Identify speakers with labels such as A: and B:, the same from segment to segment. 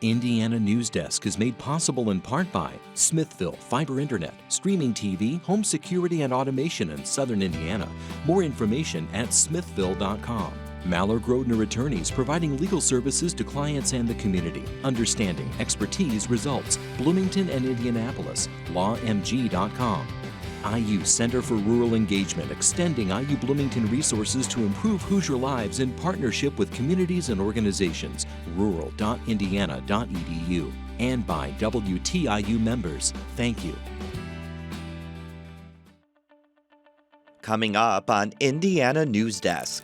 A: Indiana Newsdesk is made possible in part by Smithville Fiber Internet, streaming TV, home security and automation in Southern Indiana. More information at smithville.com. Mallor Grodner Attorneys providing legal services to clients and the community. Understanding, expertise, results. Bloomington and Indianapolis. LawMG.com. IU Center for Rural Engagement, extending IU Bloomington resources to improve Hoosier lives in partnership with communities and organizations. rural.indiana.edu. And by WTIU members. Thank you.
B: Coming up on Indiana Newsdesk.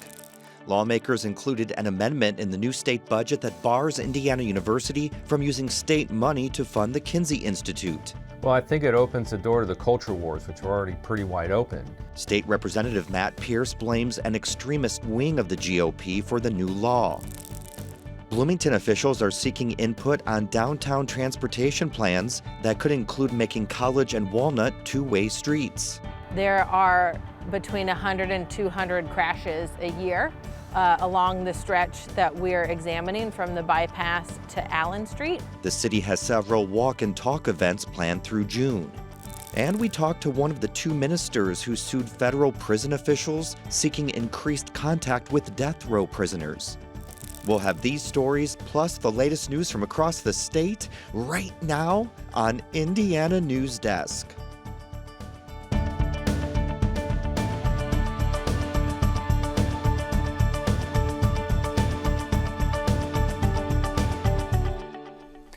B: Lawmakers included an amendment in the new state budget that bars Indiana University from using state money to fund the Kinsey Institute.
C: Well, I think it opens the door to the culture wars, which are already pretty wide open.
B: State Representative Matt Pierce blames an extremist wing of the GOP for the new law. Bloomington officials are seeking input on downtown transportation plans that could include making College and Walnut two-way streets.
D: There are between 100 and 200 crashes a year along the stretch that we're examining from the bypass to Allen Street.
B: The city has several walk and talk events planned through June. And we talked to one of the two ministers who sued federal prison officials seeking increased contact with death row prisoners. We'll have these stories plus the latest news from across the state right now on Indiana Newsdesk.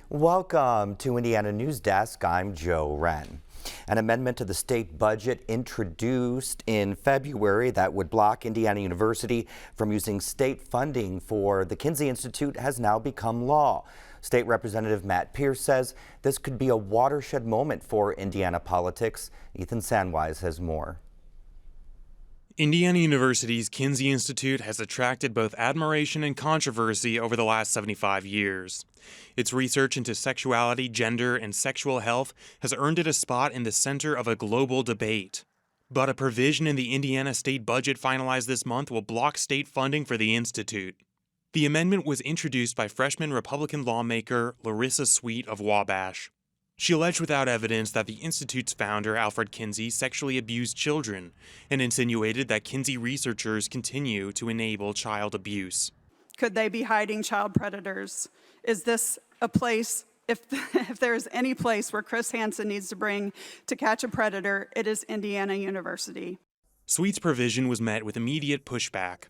B: Welcome to Indiana Newsdesk. I'm Joe Wren. An amendment to the state budget introduced in February that would block Indiana University from using state funding for the Kinsey Institute has now become law. State Representative Matt Pierce says this could be a watershed moment for Indiana politics. Ethan Sandwise has more.
E: Indiana University's Kinsey Institute has attracted both admiration and controversy over the last 75 years. Its research into sexuality, gender, and sexual health has earned it a spot in the center of a global debate. But a provision in the Indiana state budget finalized this month will block state funding for the institute. The amendment was introduced by freshman Republican lawmaker Larissa Sweet of Wabash. She alleged without evidence that the institute's founder, Alfred Kinsey, sexually abused children and insinuated that Kinsey researchers continue to enable child abuse.
F: Could they be hiding child predators? Is this a place, if there's any place where Chris Hansen needs to bring to catch a predator, it is Indiana University.
E: Sweet's provision was met with immediate pushback.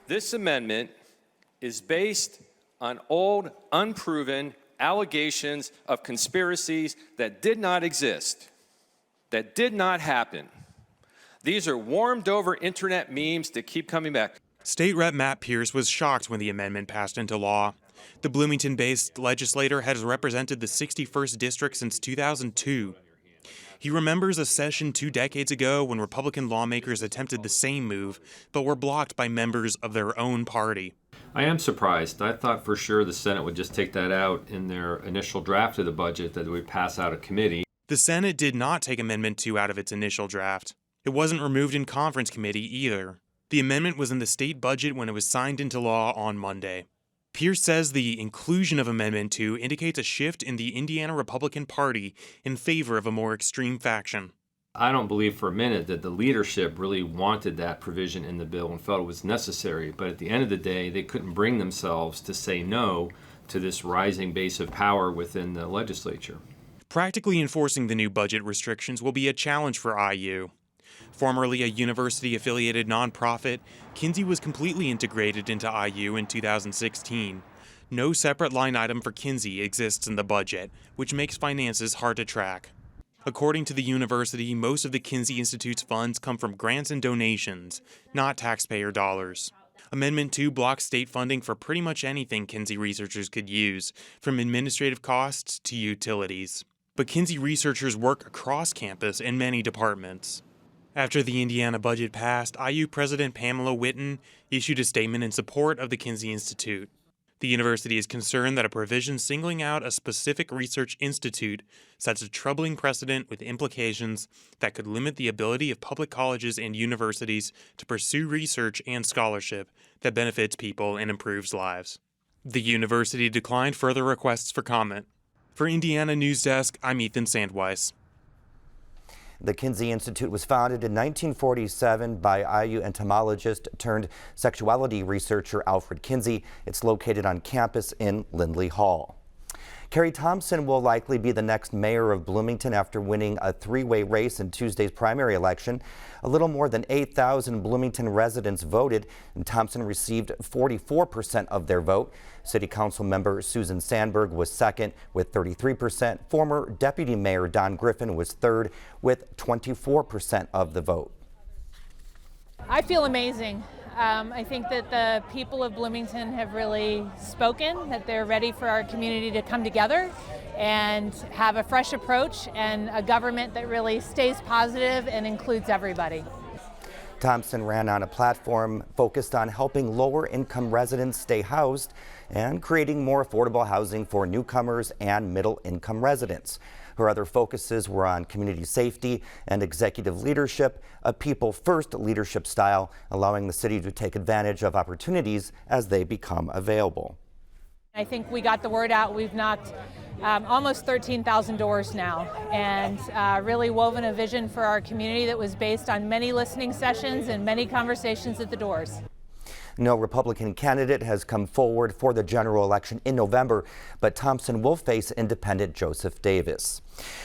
G: This amendment is based on old, unproven allegations of conspiracies that did not exist, that did not happen. These are warmed over internet memes that keep coming back.
E: State Rep Matt Pierce was shocked when the amendment passed into law. The Bloomington-based legislator has represented the 61st district since 2002. He remembers a session 2 decades ago when Republican lawmakers attempted the same move, but were blocked by members of their own party.
C: I am surprised. I thought for sure the Senate would just take that out in their initial draft of the budget that would pass out of committee.
E: The Senate did not take Amendment 2 out of its initial draft. It wasn't removed in conference committee either. The amendment was in the state budget when it was signed into law on Monday. Pierce says the inclusion of Amendment 2 indicates a shift in the Indiana Republican Party in favor of a more extreme faction.
C: I don't believe for a minute that the leadership really wanted that provision in the bill and felt it was necessary, but at the end of the day, they couldn't bring themselves to say no to this rising base of power within the legislature.
E: Practically enforcing the new budget restrictions will be a challenge for IU. Formerly a university-affiliated nonprofit, Kinsey was completely integrated into IU in 2016. No separate line item for Kinsey exists in the budget, which makes finances hard to track. According to the university, most of the Kinsey Institute's funds come from grants and donations, not taxpayer dollars. Amendment 2 blocks state funding for pretty much anything Kinsey researchers could use, from administrative costs to utilities. But Kinsey researchers work across campus in many departments. After the Indiana budget passed, IU President Pamela Whitten issued a statement in support of the Kinsey Institute. The university is concerned that a provision singling out a specific research institute sets a troubling precedent with implications that could limit the ability of public colleges and universities to pursue research and scholarship that benefits people and improves lives. The university declined further requests for comment. For Indiana Newsdesk, I'm Ethan Sandweiss.
B: The Kinsey Institute was founded in 1947 by IU entomologist turned sexuality researcher Alfred Kinsey. It's located on campus in Lindley Hall. Carrie Thompson will likely be the next mayor of Bloomington after winning a three-way race in Tuesday's primary election. A little more than 8,000 Bloomington residents voted, and Thompson received 44% of their vote. City Council member Susan Sandberg was second with 33%. Former Deputy Mayor Don Griffin was third with 24% of the vote.
H: I feel amazing. I think that the people of Bloomington have really spoken, that they're ready for our community to come together and have a fresh approach and a government that really stays positive and includes everybody.
B: Thompson ran on a platform focused on helping lower-income residents stay housed and creating more affordable housing for newcomers and middle-income residents. Her other focuses were on community safety and executive leadership, a people-first leadership style, allowing the city to take advantage of opportunities as they become available.
H: I think we got the word out. We've knocked almost 13,000 doors now and really woven a vision for our community that was based on many listening sessions and many conversations at the doors.
B: No Republican candidate has come forward for the general election in November, but Thompson will face independent Joseph Davis.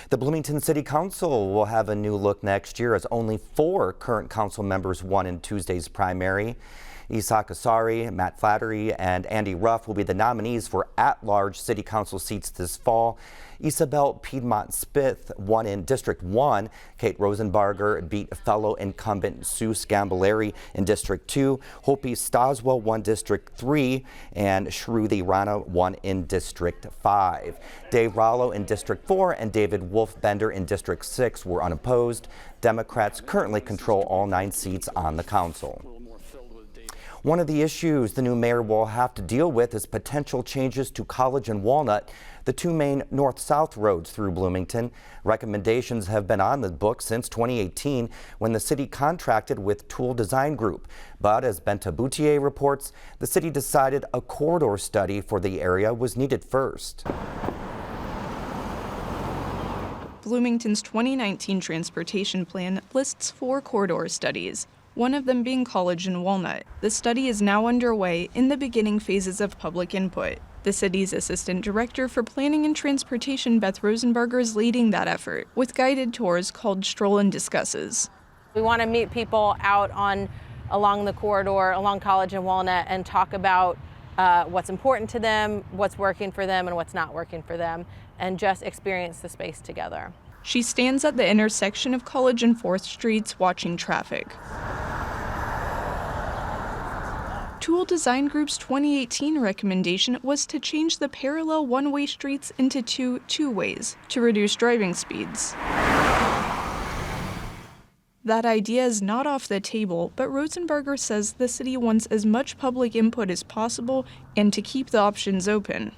B: The Bloomington City Council will have a new look next year as only 4 current council members won in Tuesday's primary. Isak Asari, Matt Flattery, and Andy Ruff will be the nominees for at-large city council seats this fall. Isabel Piedmont Smith won in District 1. Kate Rosenbarger beat fellow incumbent Sue Scambolari in District 2. Hopi Stoswell won District 3, and Shruti Rana won in District 5. Dave Rollo in District 4 and David Wolfbender in District 6 were unopposed. Democrats currently control all 9 seats on the council. One of the issues the new mayor will have to deal with is potential changes to College and Walnut, the 2 main north-south roads through Bloomington. Recommendations have been on the book since 2018 when the city contracted with Tool Design Group. But as Benta Boutier reports, the city decided a corridor study for the area was needed first.
I: Bloomington's 2019 transportation plan lists 4 corridor studies, one of them being College and Walnut. The study is now underway in the beginning phases of public input. The city's Assistant Director for Planning and Transportation, Beth Rosenbarger, is leading that effort with guided tours called Stroll and Discusses.
D: We want to meet people out along the corridor, along College and Walnut, and talk about what's important to them, what's working for them, and what's not working for them, and just experience the space together.
I: She stands at the intersection of College and 4th Streets watching traffic. Tool Design Group's 2018 recommendation was to change the parallel one-way streets into 2 two-ways to reduce driving speeds. That idea is not off the table, but Rosenbarger says the city wants as much public input as possible and to keep the options open.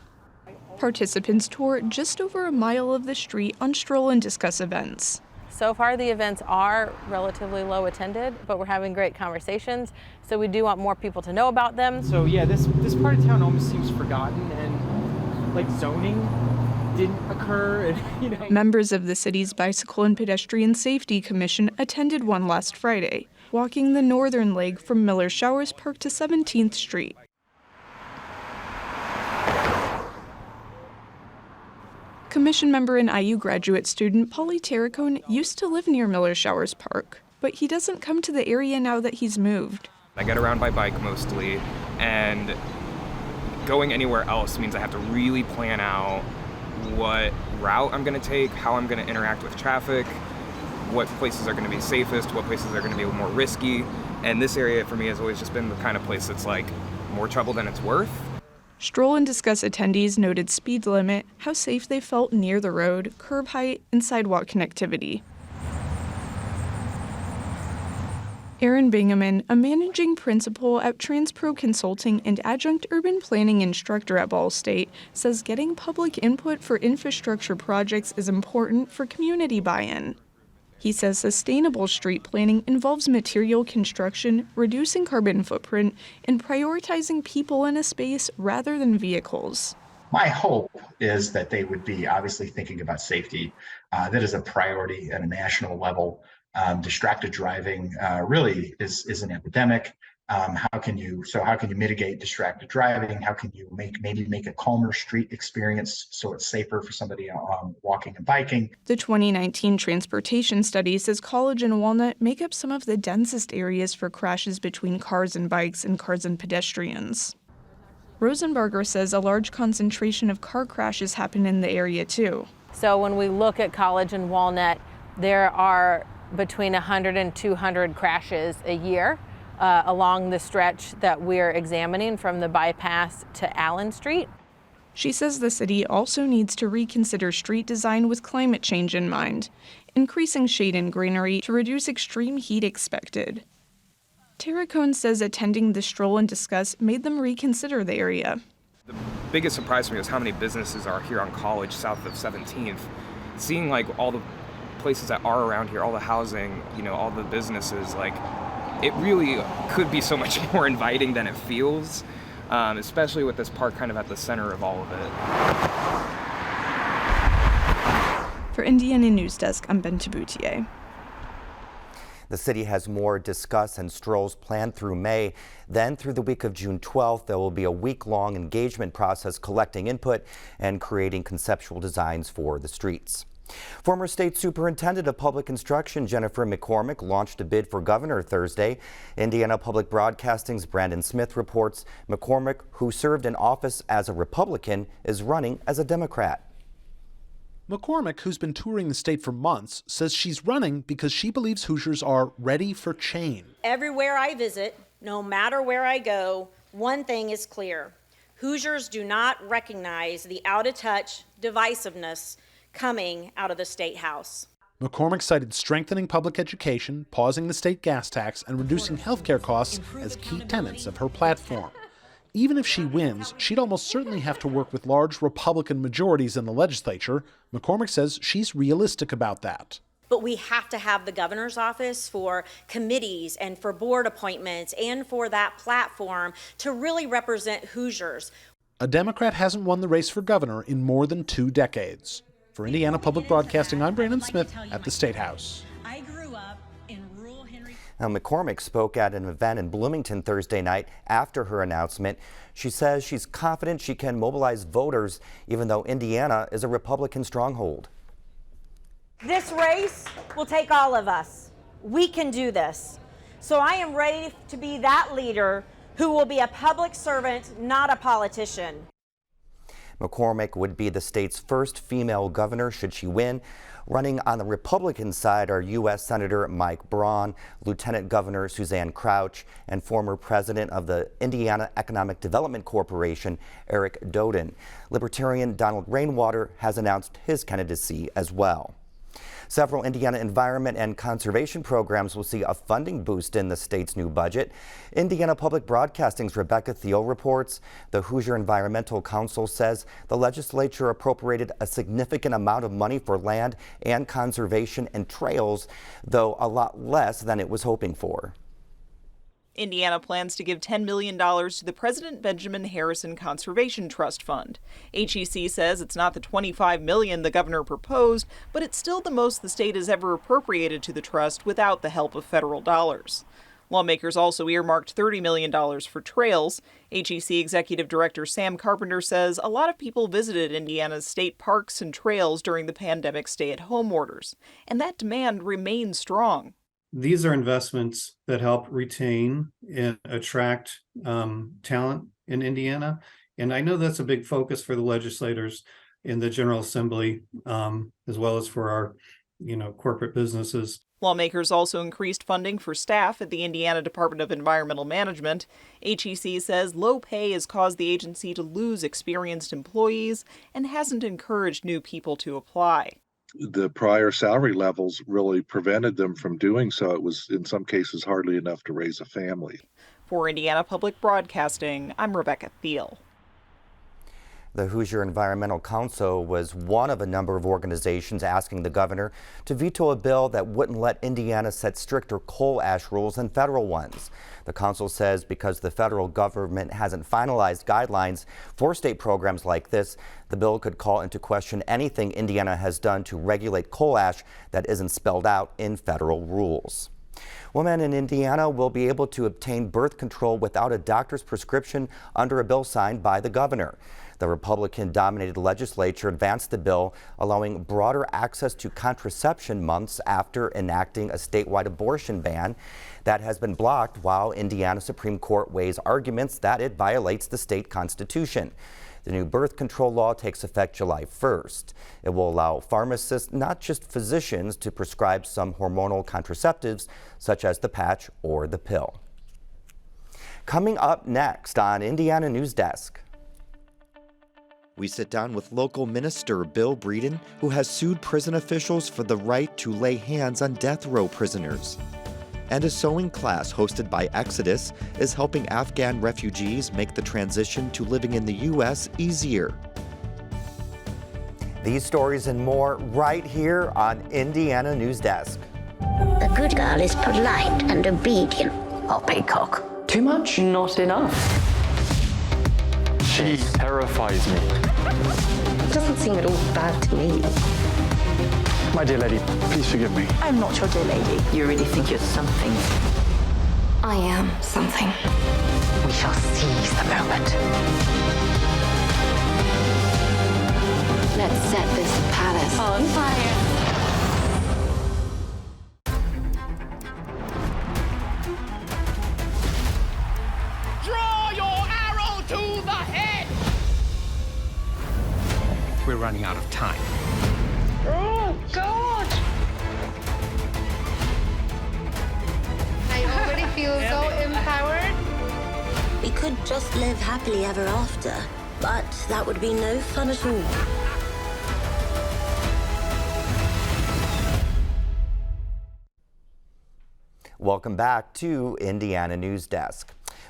I: Participants tour just over a mile of the street on Stroll and Discuss events.
D: So far the events are relatively low attended, but we're having great conversations, so we do want more people to know about them.
J: So yeah, this part of town almost seems forgotten, and like zoning didn't occur, and
I: Members of the city's Bicycle and Pedestrian Safety Commission attended one last Friday, walking the northern leg from Miller Showers Park to 17th Street. Commission member and IU graduate student Paulie Terracone used to live near Miller Showers Park, but he doesn't come to the area now that he's moved.
K: I get around by bike mostly, and going anywhere else means I have to really plan out what route I'm going to take, how I'm going to interact with traffic, what places are going to be safest, what places are going to be more risky. And this area for me has always just been the kind of place that's like more trouble than it's worth.
I: Stroll and Discuss attendees noted speed limit, how safe they felt near the road, curb height, and sidewalk connectivity. Aaron Bingaman, a managing principal at Transpro Consulting and adjunct urban planning instructor at Ball State, says getting public input for infrastructure projects is important for community buy-in. He says sustainable street planning involves material construction, reducing carbon footprint, and prioritizing people in a space rather than vehicles.
L: My hope is that they would be obviously thinking about safety. That is a priority at a national level. Distracted driving really is an epidemic. How can you mitigate distracted driving? How can you maybe make a calmer street experience so it's safer for somebody walking and biking?
I: The 2019 transportation study says College and Walnut make up some of the densest areas for crashes between cars and bikes and cars and pedestrians. Rosenberger says a large concentration of car crashes happen in the area too.
D: So when we look at College and Walnut, there are between 100 and 200 crashes a year along the stretch that we're examining from the bypass to Allen Street.
I: She says the city also needs to reconsider street design with climate change in mind, increasing shade and greenery to reduce extreme heat expected. Tara Cohn says attending the stroll and discuss made them reconsider the area.
K: The biggest surprise for me was how many businesses are here on College south of 17th. Seeing like all the places that are around here, all the housing, all the businesses, like it really could be so much more inviting than it feels, especially with this park kind of at the center of all of it.
I: For Indiana Newsdesk, I'm Ben Taboutier.
B: The city has more discuss and strolls planned through May. Then through the week of June 12th, there will be a week-long engagement process collecting input and creating conceptual designs for the streets. Former State Superintendent of Public Instruction Jennifer McCormick launched a bid for governor Thursday. Indiana Public Broadcasting's Brandon Smith reports McCormick, who served in office as a Republican, is running as a Democrat.
M: McCormick, who's been touring the state for months, says she's running because she believes Hoosiers are ready for change.
N: Everywhere I visit, no matter where I go, one thing is clear. Hoosiers do not recognize the out-of-touch divisiveness coming out of the State House.
M: McCormick cited strengthening public education, pausing the state gas tax, and reducing health care costs as key tenets of her platform. Even if she wins, she'd almost certainly have to work with large Republican majorities in the legislature. McCormick says she's realistic about that.
N: But we have to have the governor's office for committees and for board appointments and for that platform to really represent Hoosiers.
M: A Democrat hasn't won the race for governor in more than 2 decades. For Indiana Public Broadcasting, I'm Brandon Smith at the State House.
B: Now, McCormick spoke at an event in Bloomington Thursday night after her announcement. She says she's confident she can mobilize voters, even though Indiana is a Republican stronghold.
N: This race will take all of us. We can do this. So I am ready to be that leader who will be a public servant, not a politician.
B: McCormick would be the state's first female governor should she win. Running on the Republican side are U.S. Senator Mike Braun, Lieutenant Governor Suzanne Crouch, and former president of the Indiana Economic Development Corporation, Eric Doden. Libertarian Donald Rainwater has announced his candidacy as well. Several Indiana environment and conservation programs will see a funding boost in the state's new budget. Indiana Public Broadcasting's Rebecca Thiel reports the Hoosier Environmental Council says the legislature appropriated a significant amount of money for land and conservation and trails, though a lot less than it was hoping for.
O: Indiana plans to give $10 million to the President Benjamin Harrison Conservation Trust Fund. HEC says it's not the $25 million the governor proposed, but it's still the most the state has ever appropriated to the trust without the help of federal dollars. Lawmakers also earmarked $30 million for trails. HEC Executive Director Sam Carpenter says a lot of people visited Indiana's state parks and trails during the pandemic stay-at-home orders, and that demand remains strong.
P: These are investments that help retain and attract talent in Indiana. And I know that's a big focus for the legislators in the General Assembly, as well as for our, corporate businesses.
O: Lawmakers also increased funding for staff at the Indiana Department of Environmental Management. HEC says low pay has caused the agency to lose experienced employees and hasn't encouraged new people to apply.
Q: The prior salary levels really prevented them from doing so. It was, in some cases, hardly enough to raise a family.
O: For Indiana Public Broadcasting, I'm Rebecca Thiel.
B: The Hoosier Environmental Council was one of a number of organizations asking the governor to veto a bill that wouldn't let Indiana set stricter coal ash rules than federal ones. The council says because the federal government hasn't finalized guidelines for state programs like this, the bill could call into question anything Indiana has done to regulate coal ash that isn't spelled out in federal rules. Women in Indiana will be able to obtain birth control without a doctor's prescription under a bill signed by the governor. The Republican-dominated legislature advanced the bill, allowing broader access to contraception months after enacting a statewide abortion ban that has been blocked while Indiana Supreme Court weighs arguments that it violates the state constitution. The new birth control law takes effect July 1st. It will allow pharmacists, not just physicians, to prescribe some hormonal contraceptives such as the patch or the pill. Coming up next on Indiana Newsdesk. We sit down with local minister Bill Breeden, who has sued prison officials for the right to lay hands on death row prisoners. And a sewing class hosted by Exodus is helping Afghan refugees make the transition to living in the U.S. easier. These stories and more right here on Indiana Newsdesk.
R: A good girl is polite and obedient.
S: Oh, peacock. Too much? Not enough. She terrifies me.
R: It doesn't seem at all bad to me.
S: My dear lady, please forgive me.
R: I'm not your dear lady.
S: You really think you're something?
R: I am something.
S: We shall seize the moment.
R: Let's set this palace on fire.
T: Draw your arrow to the head!
U: We're running out of time.
T: Oh, God!
V: I already feel so empowered.
W: We could just live happily ever after, but that would be no fun at all.
B: Welcome back to Indiana Newsdesk.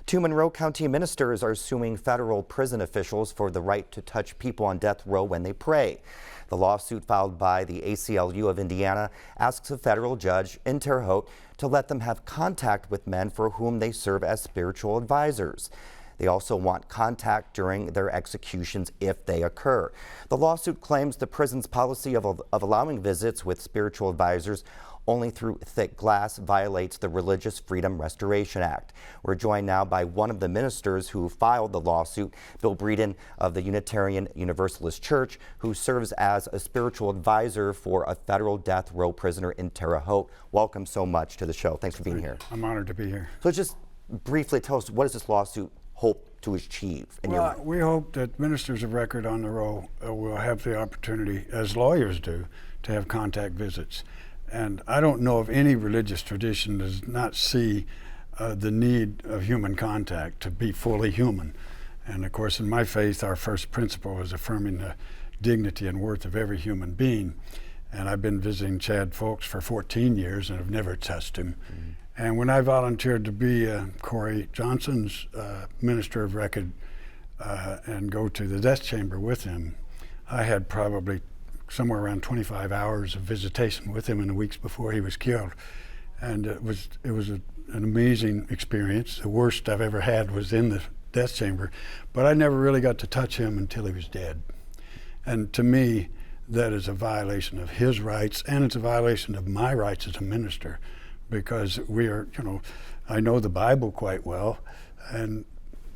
B: Two Monroe County ministers are suing federal prison officials for the right to touch people on death row when they pray. The lawsuit filed by the ACLU of Indiana asks a federal judge in Terre Haute to let them have contact with men for whom they serve as spiritual advisors. They also want contact during their executions if they occur. The lawsuit claims the prison's policy of allowing visits with spiritual advisors only through thick glass violates the Religious Freedom Restoration Act. We're joined now by one of the ministers who filed the lawsuit, Bill Breeden of the Unitarian Universalist Church, who serves as a spiritual advisor for a federal death row prisoner in Terre Haute. Welcome so much to the show. Thanks for being here.
X: I'm honored to be here.
B: So just briefly tell us, what does this lawsuit hope to achieve?
X: We hope that ministers of record on the row will have the opportunity, as lawyers do, to have contact visits. And I don't know of any religious tradition that does not see the need of human contact to be fully human. And of course, in my faith, our first principle is affirming the dignity and worth of every human being. And I've been visiting Chad Folks for 14 years and have never touched him. Mm-hmm. And when I volunteered to be Corey Johnson's minister of record and go to the death chamber with him, I had probably somewhere around 25 hours of visitation with him in the weeks before he was killed. And it was an amazing experience. The worst I've ever had was in the death chamber, but I never really got to touch him until he was dead. And to me, that is a violation of his rights, and it's a violation of my rights as a minister, because we are, I know the Bible quite well, and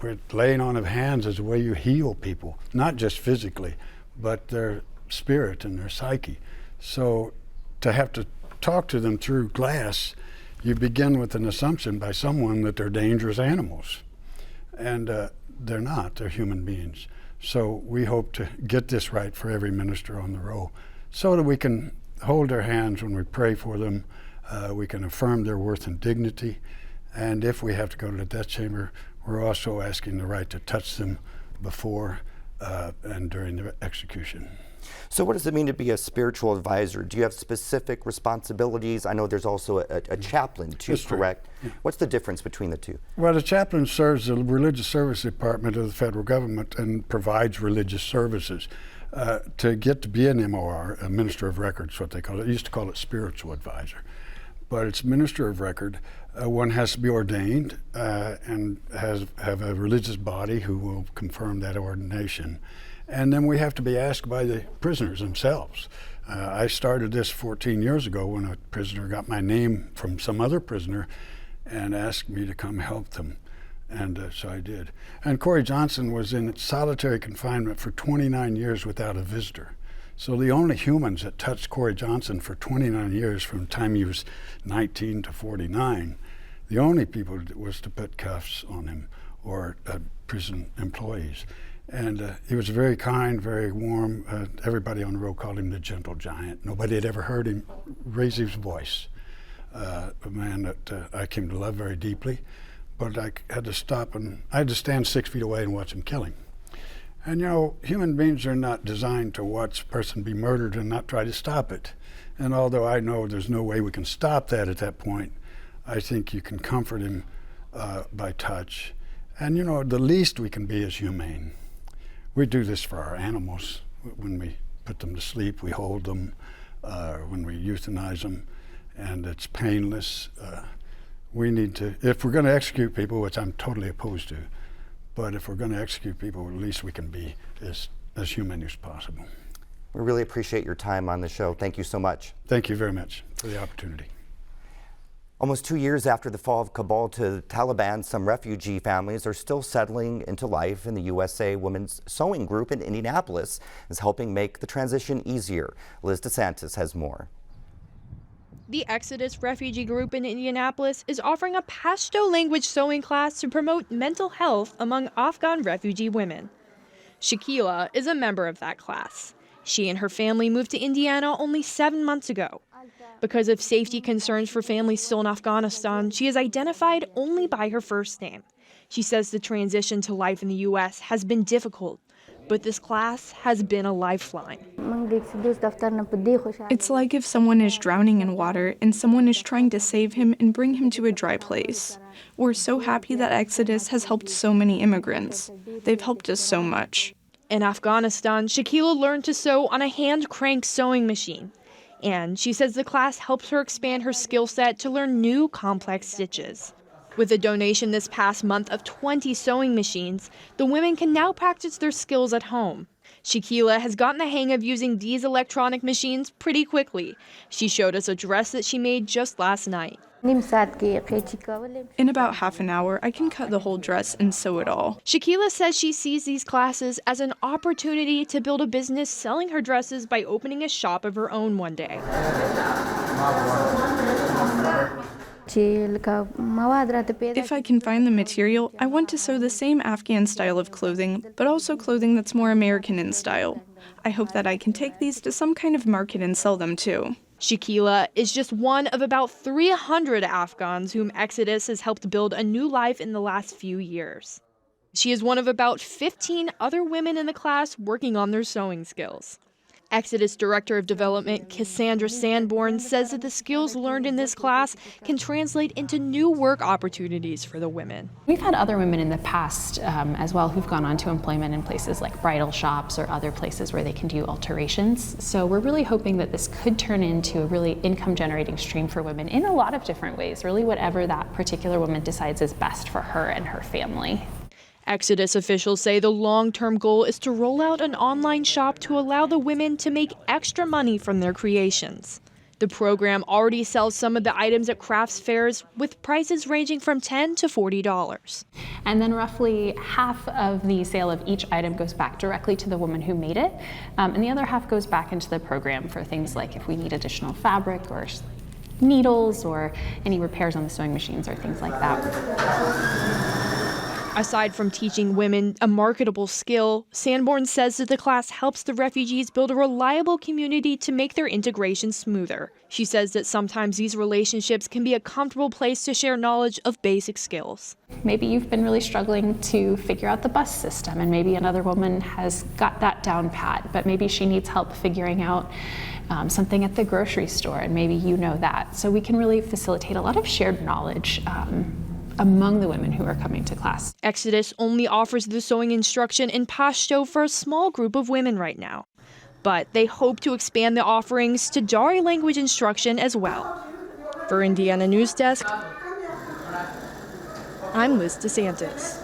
X: we're laying on of hands is the way you heal people, not just physically, but their spirit and their psyche. So to have to talk to them through glass, you begin with an assumption by someone that they're dangerous animals. And they're not, they're human beings. So we hope to get this right for every minister on the row so that we can hold their hands when we pray for them, we can affirm their worth and dignity, and if we have to go to the death chamber, we're also asking the right to touch them before and during the execution.
B: So what does it mean to be a spiritual advisor? Do you have specific responsibilities? I know there's also a chaplain too,
X: That's
B: correct?
X: Yeah.
B: What's the difference between the two?
X: Well, the chaplain serves the religious service department of the federal government and provides religious services. To get to be an MOR, a minister of record, what they call it. They used to call it spiritual advisor, but it's minister of record. One has to be ordained and have a religious body who will confirm that ordination. And then we have to be asked by the prisoners themselves. I started this 14 years ago when a prisoner got my name from some other prisoner and asked me to come help them. And so I did. And Corey Johnson was in solitary confinement for 29 years without a visitor. So the only humans that touched Corey Johnson for 29 years, from the time he was 19 to 49, the only people was to put cuffs on him or prison employees. And he was very kind, very warm. Everybody on the road called him the gentle giant. Nobody had ever heard him raise his voice. A man that I came to love very deeply. But I had to stop and I had to stand 6 feet away and watch him kill him. And you know, human beings are not designed to watch a person be murdered and not try to stop it. And although I know there's no way we can stop that at that point, I think you can comfort him by touch. And you know, the least we can be is humane. We do this for our animals. When we put them to sleep, we hold them. When we euthanize them, and it's painless. We need to, if we're going to execute people, which I'm totally opposed to, but if we're going to execute people, at least we can be as humane as possible.
B: We really appreciate your time on the show. Thank you so much.
X: Thank you very much for the opportunity.
B: Almost 2 years after the fall of Kabul to the Taliban, some refugee families are still settling into life, and the USA Women's Sewing Group in Indianapolis is helping make the transition easier. Liz DeSantis has more.
A: The Exodus Refugee Group in Indianapolis is offering a Pashto language sewing class to promote mental health among Afghan refugee women. Shakila is a member of that class. She and her family moved to Indiana only 7 months ago. Because of safety concerns for families still in Afghanistan, she is identified only by her first name. She says the transition to life in the U.S. has been difficult, but this class has been a lifeline.
I: It's like if someone is drowning in water and someone is trying to save him and bring him to a dry place. We're so happy that Exodus has helped so many immigrants. They've helped us so much.
A: In Afghanistan, Shakila learned to sew on a hand-crank sewing machine. And she says the class helps her expand her skill set to learn new complex stitches. With a donation this past month of 20 sewing machines, the women can now practice their skills at home. Shakila has gotten the hang of using these electronic machines pretty quickly. She showed us a dress that she made just last night.
I: In about half an hour, I can cut the whole dress and sew it all.
A: Shakila says she sees these classes as an opportunity to build a business selling her dresses by opening a shop of her own one day.
I: If I can find the material, I want to sew the same Afghan style of clothing, but also clothing that's more American in style. I hope that I can take these to some kind of market and sell them too.
A: Shakila is just one of about 300 Afghans whom Exodus has helped build a new life in the last few years. She is one of about 15 other women in the class working on their sewing skills. Exodus Director of Development Cassandra Sanborn says that the skills learned in this class can translate into new work opportunities for the women.
C: We've had other women in the past as well who've gone on to employment in places like bridal shops or other places where they can do alterations. So we're really hoping that this could turn into a really income-generating stream for women in a lot of different ways, really whatever that particular woman decides is best for her and her family.
A: Exodus officials say the long-term goal is to roll out an online shop to allow the women to make extra money from their creations. The program already sells some of the items at crafts fairs with prices ranging from $10 to $40.
C: And then roughly half of the sale of each item goes back directly to the woman who made it, and the other half goes back into the program for things like if we need additional fabric or needles or any repairs on the sewing machines or things like that.
A: Aside from teaching women a marketable skill, Sanborn says that the class helps the refugees build a reliable community to make their integration smoother. She says that sometimes these relationships can be a comfortable place to share knowledge of basic skills.
C: Maybe you've been really struggling to figure out the bus system, and maybe another woman has got that down pat, but maybe she needs help figuring out something at the grocery store, and maybe you know that. So we can really facilitate a lot of shared knowledge among the women who are coming to class.
A: Exodus only offers the sewing instruction in Pashto for a small group of women right now, but they hope to expand the offerings to Dari language instruction as well. For Indiana Newsdesk, I'm Liz DeSantis.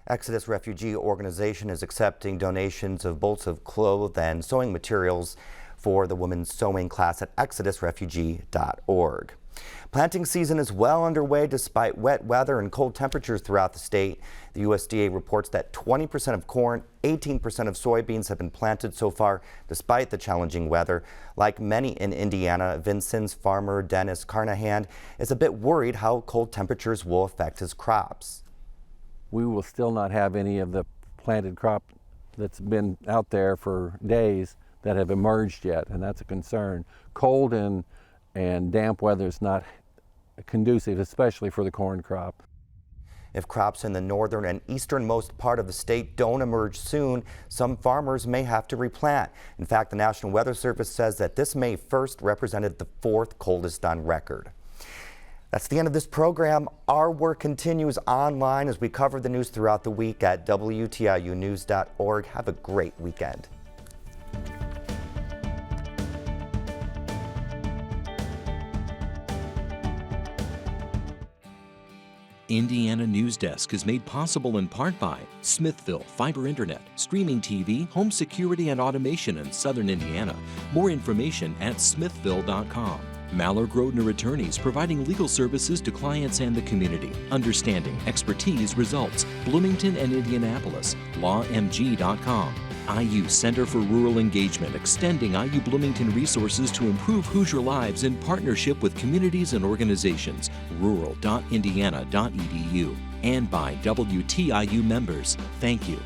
B: Exodus Refugee Organization is accepting donations of bolts of cloth and sewing materials for the women's sewing class at exodusrefugee.org. Planting season is well underway despite wet weather and cold temperatures throughout the state. The USDA reports that 20% of corn, 18% of soybeans have been planted so far despite the challenging weather. Like many in Indiana, Vincent's farmer Dennis Carnahan is a bit worried how cold temperatures will affect his crops.
E: We will still not have any of the planted crop that's been out there for days that have emerged yet, and that's a concern. Cold and damp weather is not conducive, especially for the corn crop.
B: If crops in the northern and easternmost part of the state don't emerge soon, some farmers may have to replant. In fact, the National Weather Service says that this May 1st represented the 4th coldest on record. That's the end of this program. Our work continues online as we cover the news throughout the week at WTIUnews.org. Have a great weekend.
F: Indiana Newsdesk is made possible in part by Smithville Fiber Internet, streaming TV, home security and automation in Southern Indiana. More information at smithville.com. Maller Grodner Attorneys, providing legal services to clients and the community. Understanding, expertise, results. Bloomington and Indianapolis. LawMG.com. IU Center for Rural Engagement, extending IU Bloomington resources to improve Hoosier lives in partnership with communities and organizations. Rural.indiana.edu. And by WTIU members. Thank you.